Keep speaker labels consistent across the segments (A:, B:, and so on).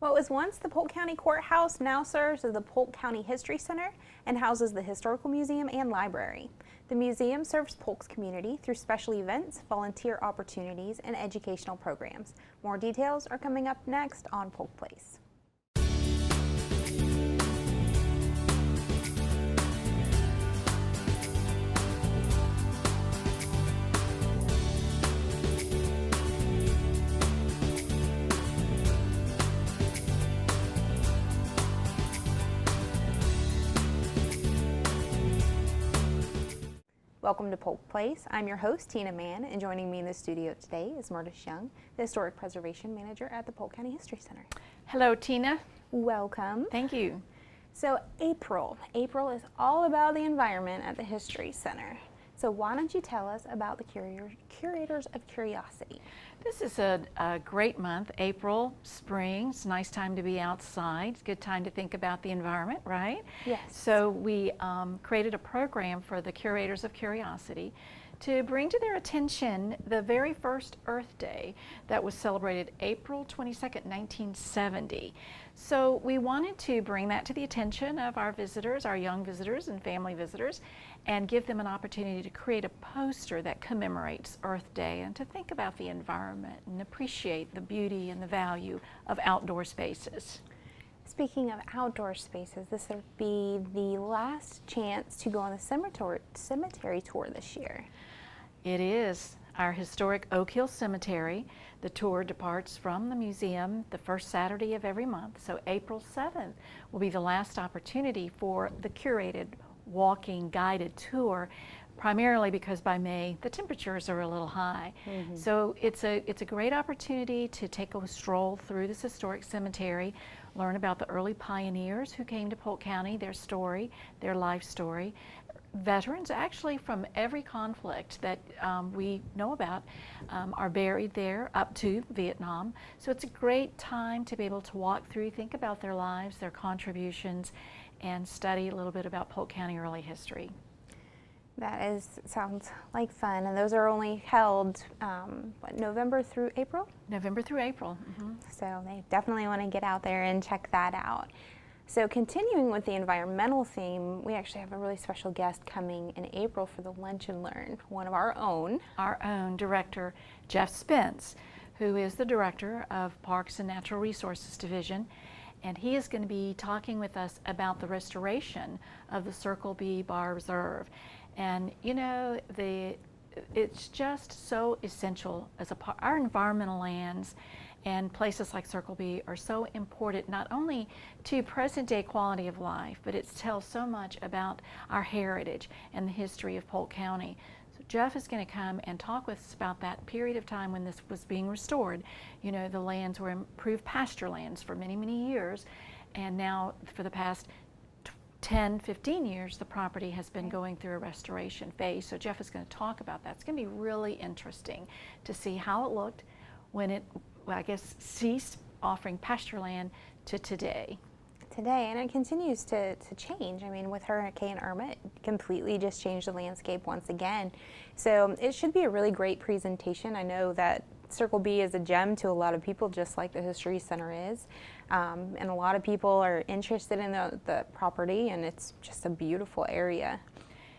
A: What was once the Polk County Courthouse now serves as the Polk County History Center and houses the Historical Museum and Library. The museum serves Polk's community through special events, volunteer opportunities, and educational programs. More details are coming up next on Polk Place. Welcome to Polk Place. I'm your host, Tina Mann, and joining me in the studio today is Murtis Young, the Historic Preservation Manager at the Polk County History Center.
B: Hello, Tina.
A: Welcome.
B: Thank you.
A: So April is all about the environment at the History Center. So why don't you tell us about the Curators of Curiosity?
B: This is a great month, April, spring. It's a nice time to be outside. It's a good time to think about the environment, right?
A: Yes.
B: So we created a program for the Curators of Curiosity to bring to their attention the very first Earth Day that was celebrated April 22nd, 1970. So we wanted to bring that to the attention of our visitors, our young visitors and family visitors, and give them an opportunity to create a poster that commemorates Earth Day and to think about the environment and appreciate the beauty and the value of outdoor spaces.
A: Speaking of outdoor spaces, this would be the last chance to go on the cemetery tour this year.
B: It is our historic Oak Hill Cemetery. The tour departs from the museum the first Saturday of every month, so April 7th will be the last opportunity for the curated walking guided tour, primarily because by May the temperatures are a little high. Mm-hmm. So it's a great opportunity to take a stroll through this historic cemetery, learn about the early pioneers who came to Polk County, their story, their life story. Veterans actually from every conflict that we know about are buried there up to Vietnam. So it's a great time to be able to walk through, think about their lives, their contributions, and study a little bit about Polk County early history.
A: Sounds like fun, and those are only held November through April?
B: November through April. Mm-hmm.
A: So they definitely want to get out there and check that out. So continuing with the environmental theme, we actually have a really special guest coming in April for the Lunch and Learn, one of our own.
B: Our own director, Jeff Spence, who is the director of Parks and Natural Resources Division. And he is going to be talking with us about the restoration of the Circle B Bar Reserve. And you know, it's just so essential as our environmental lands and places like Circle B are so important not only to present day quality of life, but it tells so much about our heritage and the history of Polk County. So Jeff is going to come and talk with us about that period of time when this was being restored. You know, the lands were improved pasture lands for many, many years, and now for the past 10, 15 years, the property has been going through a restoration phase. So Jeff is going to talk about that. It's going to be really interesting to see how it looked when it, well, I guess, ceased offering pasture land to today.
A: And it continues to change. I mean, with Hurricane Irma, it completely just changed the landscape once again. So it should be a really great presentation. I know that Circle B is a gem to a lot of people, just like the History Center is. And a lot of people are interested in the property, and it's just a beautiful area.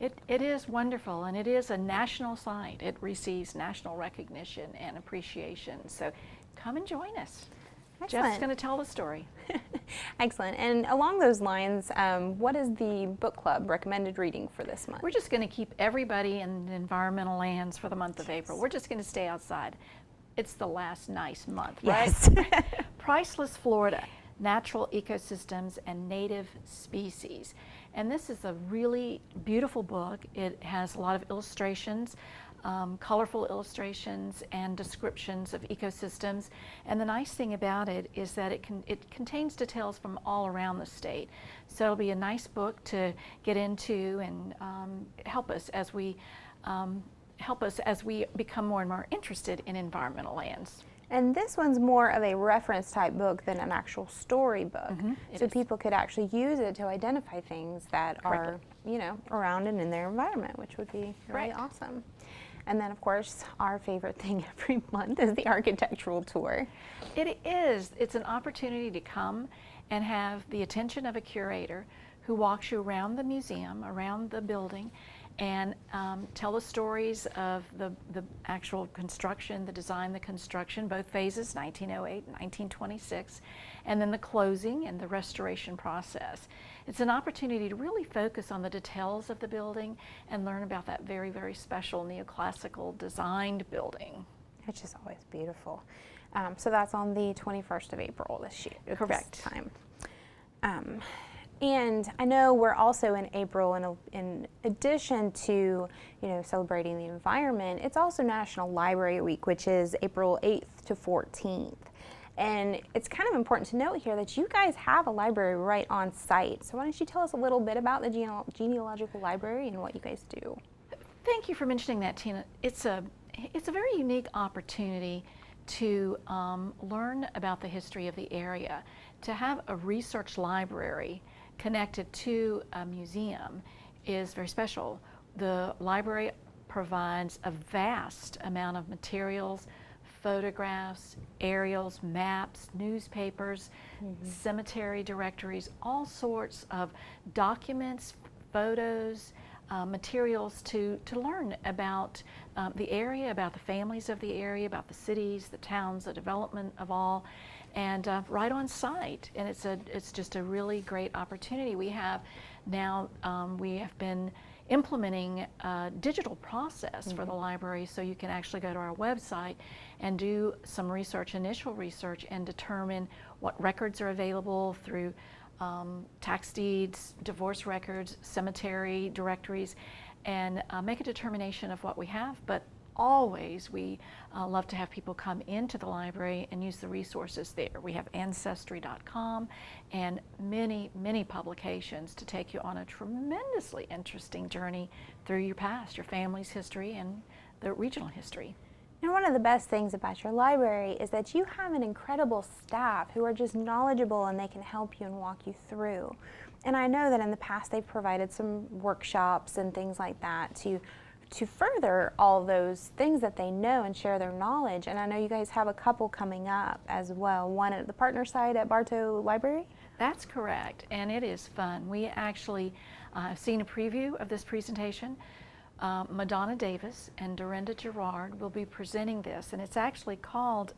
B: It is wonderful, and it is a national site. It receives national recognition and appreciation. So come and join us.
A: Excellent.
B: Jeff's going to tell the story.
A: Excellent. And along those lines, what is the book club recommended reading for this month?
B: We're just going to keep everybody in environmental lands for the month of April. We're just going to stay outside. It's the last nice month, right?
A: Yes.
B: Priceless Florida, Natural Ecosystems and Native Species. And this is a really beautiful book. It has a lot of illustrations, colorful illustrations and descriptions of ecosystems. And the nice thing about it is that it contains details from all around the state. So it'll be a nice book to get into and help us as we become more and more interested in environmental lands.
A: And this one's more of a reference type book than an actual story book. Mm-hmm, so people could actually use it to identify things that are, you know, around and in their environment, which would be really awesome. And then, of course, our favorite thing every month is the architectural tour.
B: It is. It's an opportunity to come and have the attention of a curator who walks you around the museum, around the building, and tell the stories of the actual construction, the design, the construction, both phases, 1908 and 1926, and then the closing and the restoration process. It's an opportunity to really focus on the details of the building and learn about that very, very special neoclassical designed building.
A: Which is always beautiful. So that's on the 21st of April this year.
B: Correct.
A: This time. And I know we're also in April, in addition to, celebrating the environment, it's also National Library Week, which is April 8th to 14th. And it's kind of important to note here that you guys have a library right on site. So why don't you tell us a little bit about the genealogical library and what you guys do?
B: Thank you for mentioning that, Tina. It's a very unique opportunity to learn about the history of the area. To have a research library connected to a museum is very special. The library provides a vast amount of materials, photographs, aerials, maps, newspapers, cemetery directories, all sorts of documents, photos, materials to learn about the area, about the families of the area, about the cities, the towns, the development of all, and right on site. And it's just a really great opportunity. We have now, we have been implementing a digital process for the library, so you can actually go to our website and do some research, initial research, and determine what records are available through tax deeds, divorce records, cemetery directories, and make a determination of what we have. But always we love to have people come into the library and use the resources there. We have Ancestry.com and many, many publications to take you on a tremendously interesting journey through your past, your family's history, and the regional history.
A: And one of the best things about your library is that you have an incredible staff who are just knowledgeable, and they can help you and walk you through. And I know that in the past they've provided some workshops and things like that to further all those things that they know and share their knowledge. And I know you guys have a couple coming up as well, one at the partner site at Bartow Library.
B: That's correct, and it is fun. We actually have seen a preview of this presentation. Madonna Davis and Dorinda Gerard will be presenting this, and it's actually called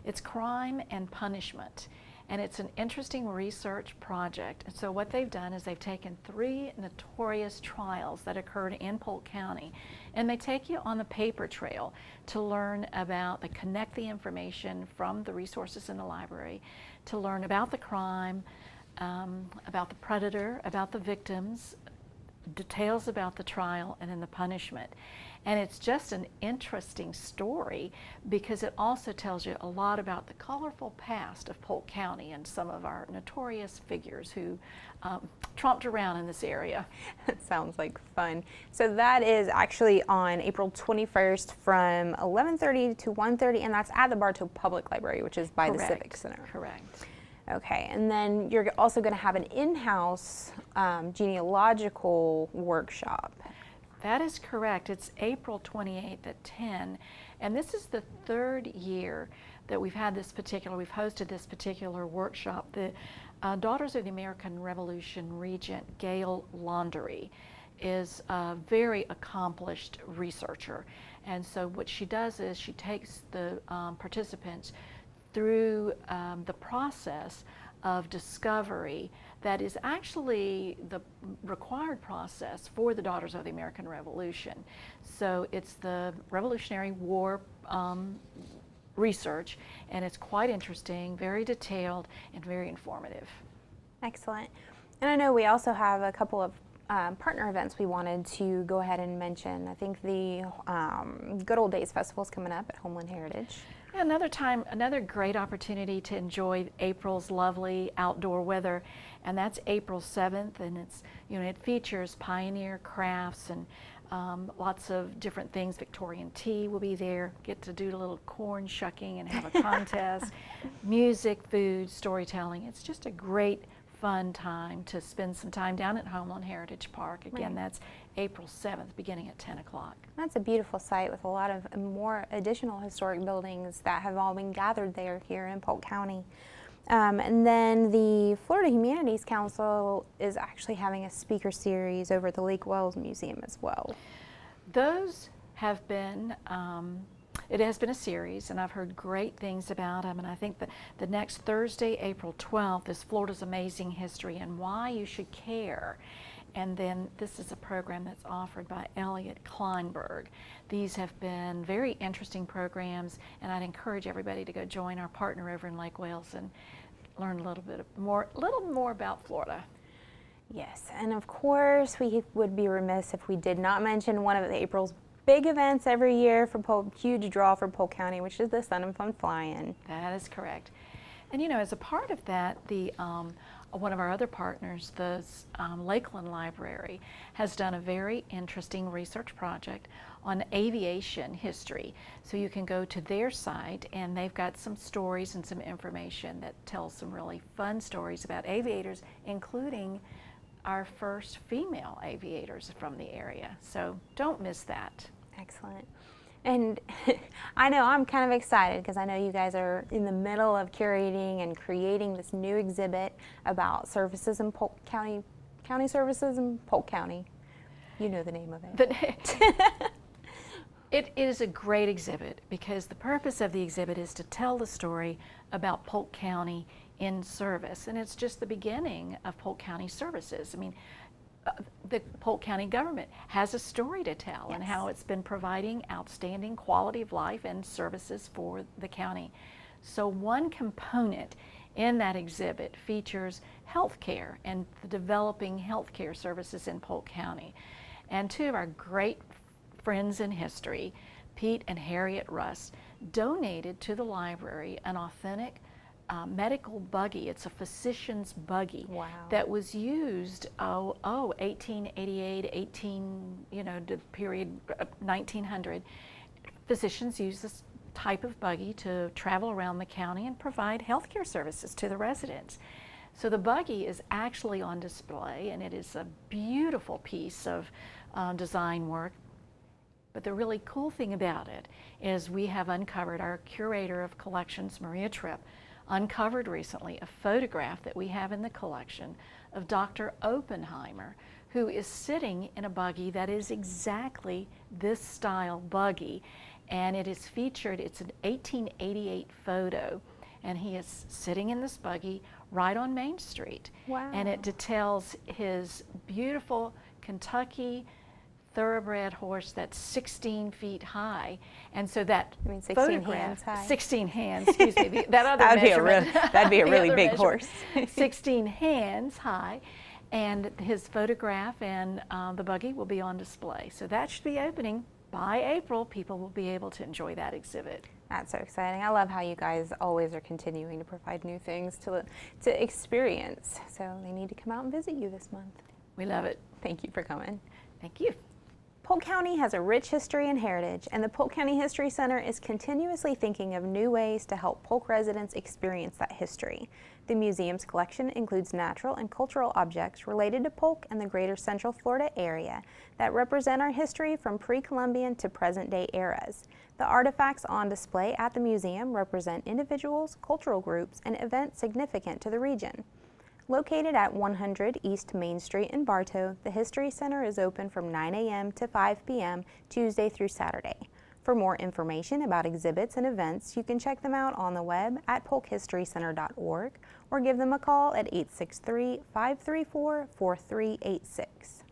B: it's Crime and Punishment, and it's an interesting research project. And so what they've done is they've taken 3 notorious trials that occurred in Polk County, and they take you on the paper trail to learn about, they connect the information from the resources in the library to learn about the crime, about the predator, about the victims, details about the trial, and then the punishment. And it's just an interesting story because it also tells you a lot about the colorful past of Polk County and some of our notorious figures who tromped around in this area.
A: That sounds like fun. So that is actually on April 21st from 11:30 to 1:30, and that's at the Bartow Public Library, which is by the Civic Center.
B: Correct.
A: Okay, and then you're also going to have an in-house genealogical workshop.
B: That is correct. It's April 28th at 10, and this is the 3rd year that we've hosted this particular workshop. The Daughters of the American Revolution Regent Gail Laundrie is a very accomplished researcher, and so what she does is she takes the participants through the process of discovery that is actually the required process for the Daughters of the American Revolution. So it's the Revolutionary War research, and it's quite interesting, very detailed, and very informative.
A: Excellent. And I know we also have a couple of partner events we wanted to go ahead and mention. I think the Good Old Days Festival is coming up at Homeland Heritage.
B: Yeah, another great opportunity to enjoy April's lovely outdoor weather, and that's April 7th, and it features pioneer crafts and lots of different things. Victorian tea will be there. Get to do a little corn shucking and have a contest. Music, food, storytelling. It's just a great, fun time to spend some time down at Homeland Heritage Park. Again,
A: Right.
B: that's April 7th, beginning at 10 o'clock.
A: That's a beautiful site with a lot of more additional historic buildings that have all been gathered there here in Polk County. And then the Florida Humanities Council is actually having a speaker series over at the Lake Wells Museum as well.
B: Those have been, it has been a series, and I've heard great things about them, and I think that the next Thursday, April 12th, is Florida's Amazing History and Why You Should Care. And then this is a program that's offered by Elliot Kleinberg. These have been very interesting programs, and I'd encourage everybody to go join our partner over in Lake Wales and learn a little more about Florida.
A: Yes, and of course we would be remiss if we did not mention one of April's big events every year for Polk, huge draw for Polk County, which is the Sun and Fun Fly-In.
B: That is correct. And you know, as a part of that, the one of our other partners, the Lakeland Library, has done a very interesting research project on aviation history. So you can go to their site, and they've got some stories and some information that tells some really fun stories about aviators, including our first female aviators from the area. So don't miss that.
A: Excellent. And I know I'm kind of excited because I know you guys are in the middle of curating and creating this new exhibit about services in Polk County, county services in Polk County. You know the name of it.
B: It is a great exhibit because the purpose of the exhibit is to tell the story about Polk County in service, and it's just the beginning of Polk County services. I mean, the Polk County government has a story to tell. Yes. And how it's been providing outstanding quality of life and services for the county. So one component in that exhibit features healthcare and the developing healthcare services in Polk County. And two of our great friends in history, Pete and Harriet Russ, donated to the library an authentic medical buggy. It's a physician's buggy.
A: Wow.
B: That was used 1888, the period 1900. Physicians use this type of buggy to travel around the county and provide healthcare services to the residents. So the buggy is actually on display, and it is a beautiful piece of design work. But the really cool thing about it is we have uncovered, our curator of collections, Maria Tripp, uncovered recently a photograph that we have in the collection of Dr. Oppenheimer, who is sitting in a buggy that is exactly this style buggy, and it is featured, it's an 1888 photo, and he is sitting in this buggy right on Main Street.
A: Wow.
B: And it details his beautiful Kentucky thoroughbred horse that's 16 feet high, and so that
A: 16
B: photograph,
A: hands high.
B: 16 hands, excuse me, that other measurement.
A: That'd be a really big horse.
B: 16 hands high, and his photograph and the buggy will be on display. So that should be opening by April. People will be able to enjoy that exhibit.
A: That's so exciting. I love how you guys always are continuing to provide new things to experience. So they need to come out and visit you this month.
B: We love it.
A: Thank you for coming.
B: Thank you.
A: Polk County has a rich history and heritage, and the Polk County History Center is continuously thinking of new ways to help Polk residents experience that history. The museum's collection includes natural and cultural objects related to Polk and the greater Central Florida area that represent our history from pre-Columbian to present-day eras. The artifacts on display at the museum represent individuals, cultural groups, and events significant to the region. Located at 100 East Main Street in Bartow, the History Center is open from 9 a.m. to 5 p.m. Tuesday through Saturday. For more information about exhibits and events, you can check them out on the web at polkhistorycenter.org or give them a call at 863-534-4386.